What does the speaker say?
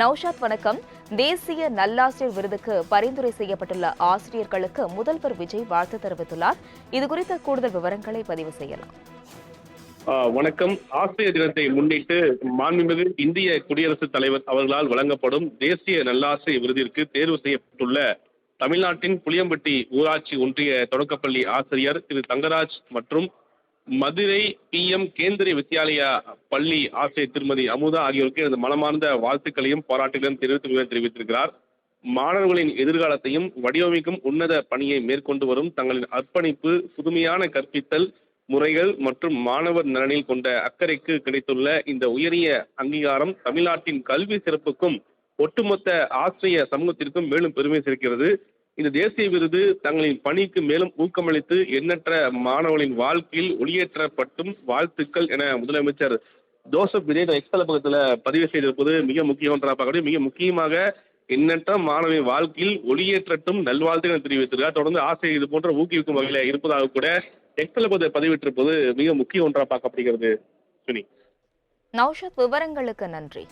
நௌஷாத் வணக்கம். தேசிய நல்லாசிரியர் விருதுக்கு பரிந்துரை செய்யப்பட்டுள்ள ஆசிரியர்களுக்கு முதல்வர் விஜய் வாழ்த்து தெரிவித்துள்ளார். இதுகுறித்த கூடுதல் விவரங்களை பதிவு செய்யலாம். வணக்கம். ஆசிரியர் தினத்தை முன்னிட்டு மாண்புமிகு இந்திய குடியரசுத் தலைவர் அவர்களால் வழங்கப்படும் தேசிய நல்லாசிரியர் விருதிற்கு தேர்வு செய்யப்பட்டுள்ள தமிழ்நாட்டின் புளியம்பட்டி ஊராட்சி ஒன்றிய தொடக்கப்பள்ளி ஆசிரியர் திரு தங்கராஜ் மற்றும் மதுரை PM கேந்திரிய வித்யாலயா பள்ளி ஆசிரியர் திருமதி அமுதா ஆகியோருக்கு எனது மனமார்ந்த வாழ்த்துக்களையும் பாராட்டுகளையும் தெரிவித்திருக்கிறார். மாணவர்களின் எதிர்காலத்தையும் வடிவமைக்கும் உன்னத பணியை மேற்கொண்டு வரும் தங்களின் அர்ப்பணிப்பு, புதுமையான கற்பித்தல் முறைகள் மற்றும் மாணவர் நலனில் கொண்ட அக்கறைக்கு கிடைத்துள்ள இந்த உயரிய அங்கீகாரம் தமிழ்நாட்டின் கல்வி சிறப்புக்கும் ஒட்டுமொத்த ஆசிரிய சமூகத்திற்கும் மேலும் பெருமை சேர்க்கிறது. இந்த தேசிய விருது தங்களின் பணிக்கு மேலும் ஊக்கமளித்து எண்ணற்ற மாணவர்களின் வாழ்க்கையில் ஒளியேற்றப்பட்டும் வாழ்த்துக்கள் என முதலமைச்சர் ஜோசப் விஜய் எக்ஸ் தளபகத்தில் பதிவு செய்திருப்பது மிக முக்கியமாக மிக முக்கியமாக எண்ணற்ற மாணவரின் வாழ்க்கையில் ஒளியேற்றட்டும் நல்வாழ்த்துக்கள் தெரிவித்திருக்கிறார். தொடர்ந்து ஆசிரியர் இது போன்ற ஊக்குவிக்கும் வகையில் இருப்பதாக கூட எக்ஸ் தளபதி பதிவிட்டிருப்பது மிக முக்கிய ஒன்றாக பார்க்கப்படுகிறது. சுனி, நௌஷாத், விவரங்களுக்கு நன்றி.